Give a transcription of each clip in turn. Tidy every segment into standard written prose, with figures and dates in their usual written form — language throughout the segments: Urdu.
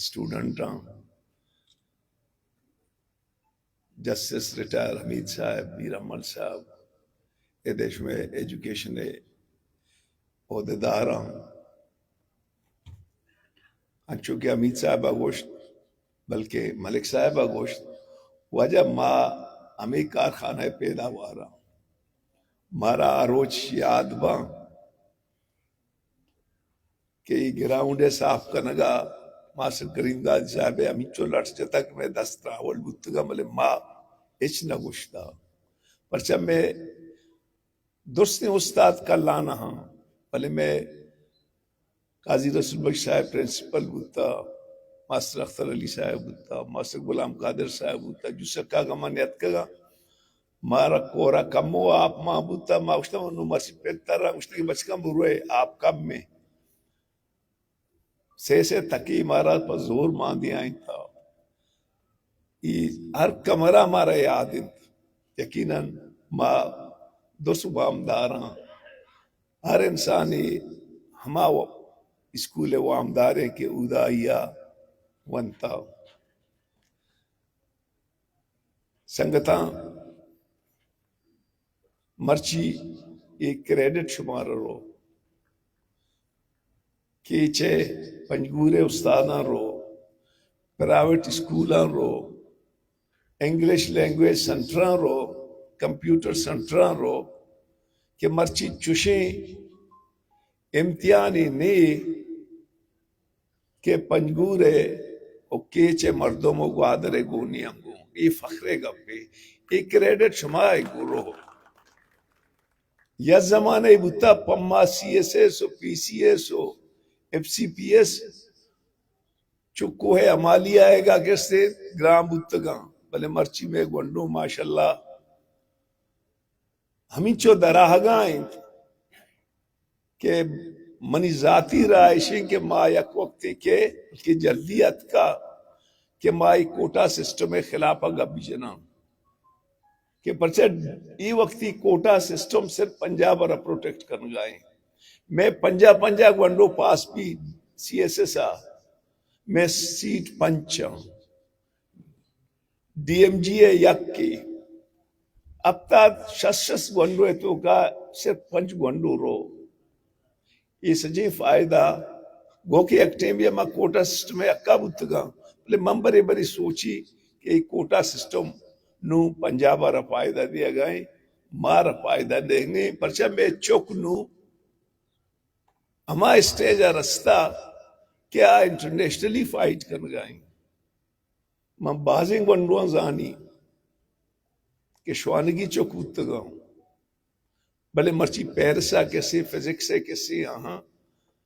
اسٹوڈنٹ ہاں جسٹس ریٹائر حمید صاحب میر احمد صاحب یہ دیش میں ایجوکیشن عہدیدار ہاں چونکہ حمید صاحب گوشت بلکہ ملک صاحب گوشت وجہ ما ہمیں کارخانہ پیداوار مارا آروچ یاد باں کہ یہ گراؤنڈ صاف کنگا ماسر کریم داد صاحب ہمیں چو لڑ تک میں دست راول بتگا ملے ما اچ نہ گوشتا پرچہ میں درست استاد کا لانا ہاں بلے میں قاضی رسول بخش صاحب پرنسپل بوتا ماسٹر اختر علی صاحب بوتا ماسٹر غلام قادر صاحب بوتا جو سکا گا منیت کگا مارا کورا کمو آپ ماں بوتا ما اشتا منو مرسی پیتا رہا اشتا کی بچکم بروئے آپ کم میں سے تکی مارا پر زور مان دیا تھا ہر کمرہ مارا یاد یقیناً ما دو صبح داراں ہر انسانی ہما اسکول و آمدارے کے ادائیا ونتا سنگتاں مرچی ایک کریڈٹ شمار رو کیچے پنجگورے استاداں رو پرائیویٹ اسکولاں رو انگلش لینگویج سنٹراں رو کمپیوٹر سنٹراں رو کہ مرچی چوشیں امتحانی نہیں کہ پنجگورے او کیچے مردوں مو گوادرے گونی انگو یہ فخرے گپے یہ کریڈٹ شمائے گورو یا زمانے بتا پما C S S O P C S O F C P S چکو ہے عمالی آئے گا کس سے گرام بتگاں بلے مرچی میں گونڈو ماشاءاللہ ہمیں چو دراہگائیں کہ منی ذاتی رائشیں کہ ما یک وقت کہ جلدیت کا کہ ما ایک کوٹا سسٹم خلافہ گبی جنا کہ پرچہ ای وقتی کوٹا سسٹم صرف پنجاب اور پروٹیکٹ کرنے گائیں میں پنجا گونڈو پاس بھی سی ایس ایس میں سیٹ پنچ ڈی ایم جی ہے یک کی اب تک شش گونڈو ہے تو کا صرف پنچ گونڈو رو یہ سجی فائدہ گو کہ ایک ٹیم یہ ماں کوٹا سسٹم ہے اکا بتگا بلے ممبرے بری سوچی کہ ایک کوٹا سسٹم نو پنجابہ را فائدہ دیا گئے مارا فائدہ دیں گے پرچہ میں چوک نو ہما اسٹیج رستہ کیا انٹرنیشنلی فائٹ کر گئے میں بازیں گونڈوان زانی کہ شوانگی چوک بتگا ہوں بلے مرچی پیرسا کیسے فزکس کیسے یہاں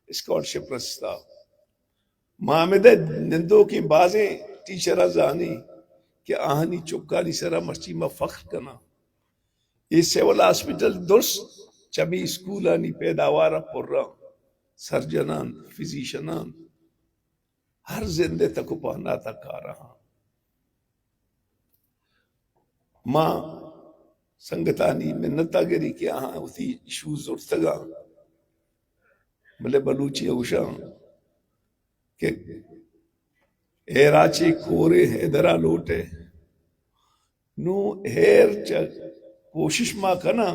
اسکالرشپ رستا محمد نندو کی بازیں ٹیچر زانی کہ آہنی چکانی سرا مرچی میں فخر کنا یہ سیول ہاسپٹل درست چبی اسکولانی پیداوارا پر رہا سرجنان فزیشنان ہر زندے تک پہنا تک آ رہا ماں سنگتانی منتا گری کہ آہاں اسی ایشوز اٹھتگا بلے بلوچی اوشاں کہ ایراچی کورے حیدرہ لوٹے نو ہیر کوشش ماں کنا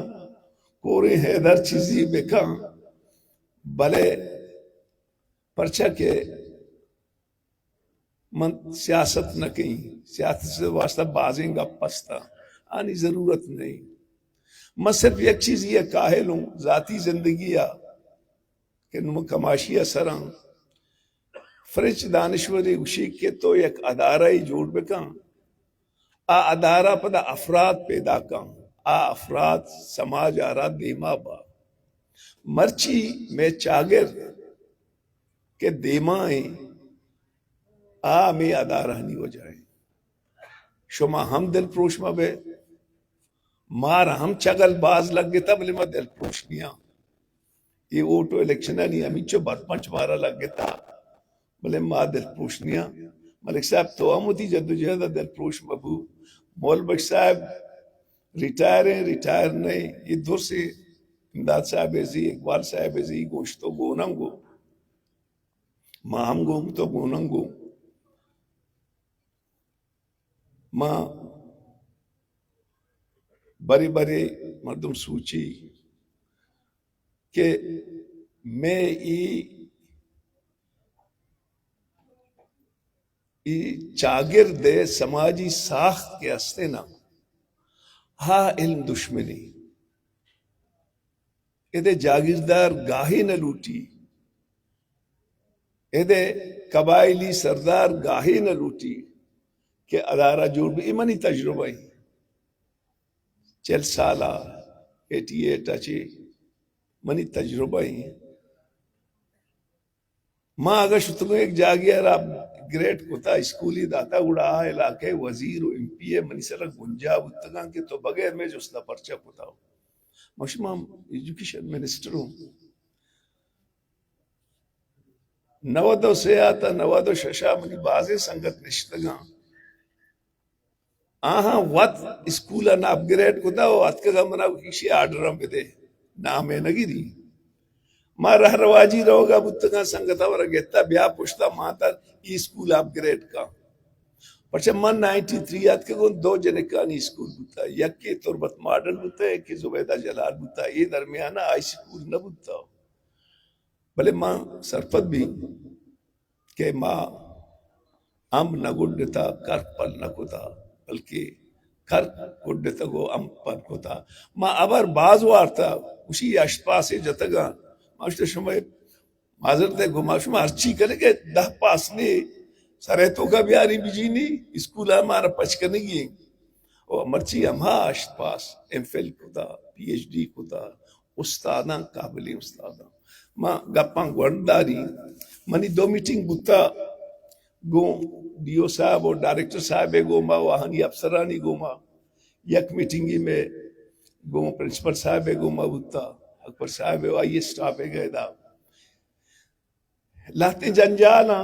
کورے حیدر چیزی بکا بلے پرچہ کے من سیاست نہ کہیں سیاست سے واسطہ بازیں گا پستا آنی ضرورت نہیں میں صرف ایک چیز یہ کاہل ہوں ذاتی زندگی کہ نمو کماشی اثران فرنچ دانشوری اشی کے تو ایک ادارہ ہی جوڑ بکاں ادارہ پدا افراد پیدا کاں افراد سماج آرہ دیما با مرچی میں چاگر کہ دیمائیں میں ادارہ نہیں ہو جائیں شما ہم دل پروش میں بے مارا ہم چگل باز لگ گئے تب لما دل پروش نیا یہ اوٹو الیکشن نہیں ہمیں چو بات پنچ مارا لگ گئے تا بلے ما دل پروش نیا ملک صاحب تو آمودی جد و جہدہ دل پروش مبو مول بخش صاحب ریٹائر ہیں ریٹائر نہیں یہ دور سے امداد صاحب ازی اقبال صاحب ازی گوشتو گوننگو ما ہم گونگ تو گوننگو ماں بڑے بڑے مردم سوچی کہ میں چاگرد سماجی ساخت کے ہستے نا ہا علم دشمنی ادے جاگیردار گاہی نہ لوٹی ادے قبائلی سردار گاہی نہ لوٹی کہ ادارہ جوڑ بھی ایمانی تجربہ ہی 40 سالہ 88 اچھی منی تجربہ ہی ماں اگر شتگو ایک جاگیر آپ گریٹ کتا اسکولی داتا گڑا علاقے وزیر و امپی ہے منی سرک گنجا بتگان کے تو بغیر میں جو اس دا پرچہ کتا ہو مشمع ایجوکیشن منسٹر ہوں 92 سے آتا 92 ششا منی بازے سنگت نشتگان آہاں وات اسکولا نا اپ گریڈ کتا ہو ات کا منا کسی آرڈر ہم دے نامے نگی دی ما رہ رواجی رہو گا بتگان سنگتا ورہ گیتا بیا پشتا ماتا ای اسکول اپ گریڈ کا پرچہ من 93 آت کے گون 2 جنکانی اسکول بتا یک کے تربت ماڈل بتا ایک کے زبیدہ جلال بتا یہ درمیانہ آئی اسکول نہ بتا بلے ماں سرپت بھی کہ ماں ام نہ گڈتا کر پل نہ کتا بلکہ کر گڈتا گو ام پل کتا ماں ابر باز وارتا اسی اشپاس جتگا ماشتے شما معذرت ہے گما شما ہرچی کرے کہ 10 پاس نے سریتوں کا بیاری بجینی اسکول ہمارا پچکنے گی اور مرچی ہم ہاشت پاس ایم فیل کتا پی ایچ ڈی کتا استاداں قابلی استاداں ماں گپاں گونداری منی 2 میٹنگ بتا گو ڈیو صاحب اور ڈائریکٹر صاحب گوما وہانی افسرانی گوما یک میٹنگی میں گو پرنسپل صاحب گوما بتا اکبر صاحب آئیے سٹاپ گئے دا لاتے جنجالا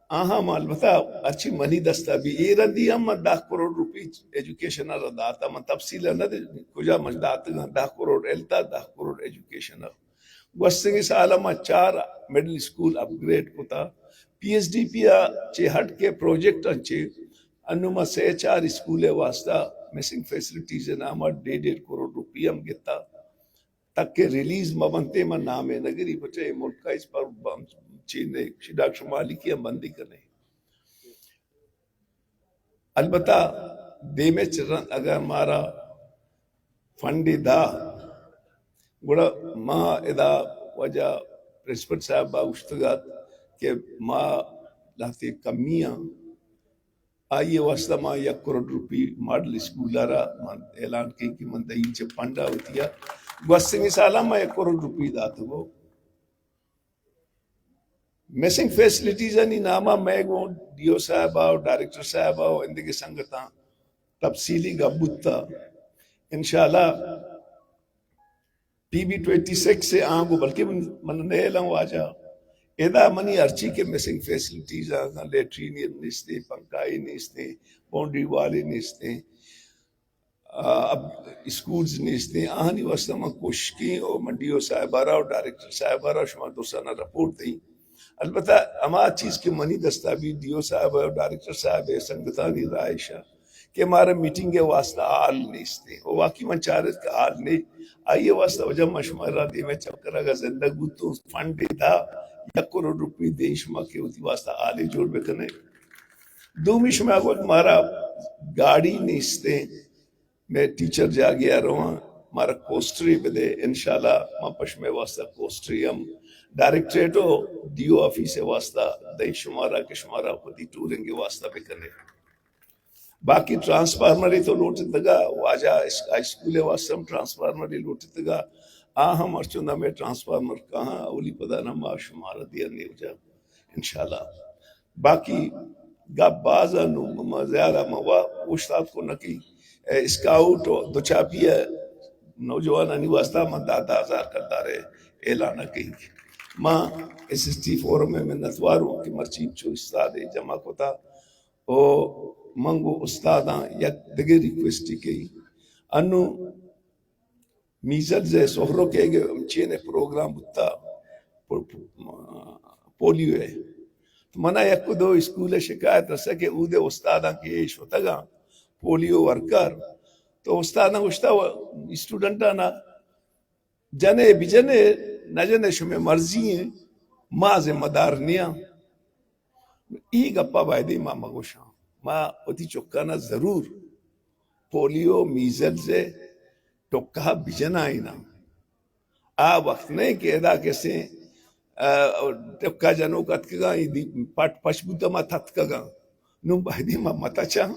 آہاں مال بتا اچھی منی دستا بھی یہ رندی ہم 10 کروڑ روپی ایجوکیشن داتا من تفصیل نہ دے کجا مجدات 10 کروڑ ایلتا 10 کروڑ ایجوکیشن گوستنگی سالا ما 4 میڈل اسکول اپ گریڈ کتا پی ایس ڈی پیا چے ہٹ کے پروجیکٹ انچے انو ما 4 اسکول واسطہ مسنگ فیسلٹیز ناما 1.5 کروڑ روپی ہم گتا تک کہ ریلیز مبنتے من نامے نگری بچے ملک کا اس پر چینے ڈاکٹر شمالی کی ہم بندی کرنے البتہ دے میں چرن اگر ہمارا فنڈی دا گوڑا ماں ادا وجہ پرنسپل صاحب باگشتگات کہ ماں لاتے کمیاں آئیے واسطہ ماں 1 کروڑ روپی ماڈل اسکول آرہ اعلان کی من دہین چے پنڈا ہوتی ہے گوستنگی سالہ ماں 1 کروڑ روپی داتا وہ میسنگ فیسلٹیز نہیں نامہ میں گو ڈیو صاحب آؤ ڈائریکٹر صاحب آؤ اندگی سنگتاں تفصیلی گبتا انشاءاللہ پی بی 26 سے آنگو بلکہ من نیلوں واجہ ادا منی ارچی کے میسنگ فیسلٹیز آگا لیٹرینین نیستے پنکائی نیستے بونڈری والے نیستے اب اسکولز نیستے آہنی واسطہ میں کوشش کی اور منڈیو صاحب آرہا اور ڈائریکٹر صاحب آرہا شما دوستانہ رپورٹ دیں البتہ اما چیز کے منی دستابی ڈیو صاحب اور ڈائریکٹر صاحب سنگتانی رائشہ کہ ہمارا میٹنگ کے واسطہ آل نیستے اور واقعی من چارت کا آل نہیں آئیے واسطہ وجہ مشمرہ دی میں چکر اگر زندگو تو فنڈ دا 1 کروڑ روپی دیں شما کے ہوتی واسطہ آلے جوڑ بکنے دومی شما کو ہمارا گاڑی نیستے میں ٹیچر جا گیا رہا ہمارا کوسٹری بدے انشاءاللہ ماں پشمے واسطہ کوسٹری ہم ڈائریکٹریٹو ڈیو آفیس واسطہ دیں شمارہ کے شمارہ خودی ٹورنگ واسطہ بکنے باقی ٹرانسفارمری تو لوٹی تگا واجہ ہائی اسکولے واسطہ ٹرانسفارمری لوٹی تگا آہم ارچوندہ میں ٹرانسفارمر کہاں اولی پدا نما شمارہ دیا نہیں ہو جا انشاءاللہ باقی گا بازا نو زیادہ موا استاد کو نکی اسکاؤٹ دو چاپی ہے نوجوانانی واسطہ من 10,000 کرتا رہے اعلانہ کہیں گے ماں ایس ایس ٹی فورم میں نتواروں کی مرچیب چھو استاد جمع کوتا او منگو استاداں یک دگے ریکویسٹی کی انو میزل زے سہرو کے گئے چینے پروگرام بتا پولیو ہے تو منہ یک دو اسکول شکایت رسا کہ او دے استاداں کی ایش ہوتا گا پولیو ورکر تو استانا گشتا اسٹوڈنٹانا جنے بجنے نہ جنے شمع مرضی ہیں ما ذمہ دار نیا ای گپا بائدی ما مگوشا ما اتی چکانا ضرور پولیو میزلز ٹکا بجنا آئینا وقت نہیں کہ ادا کیسے ٹکا جنو کت کگا پٹ پشبوتا ما تھت کگا نو بائدی ما متا چاہ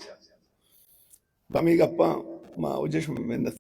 بمی گپا ما اوجش میں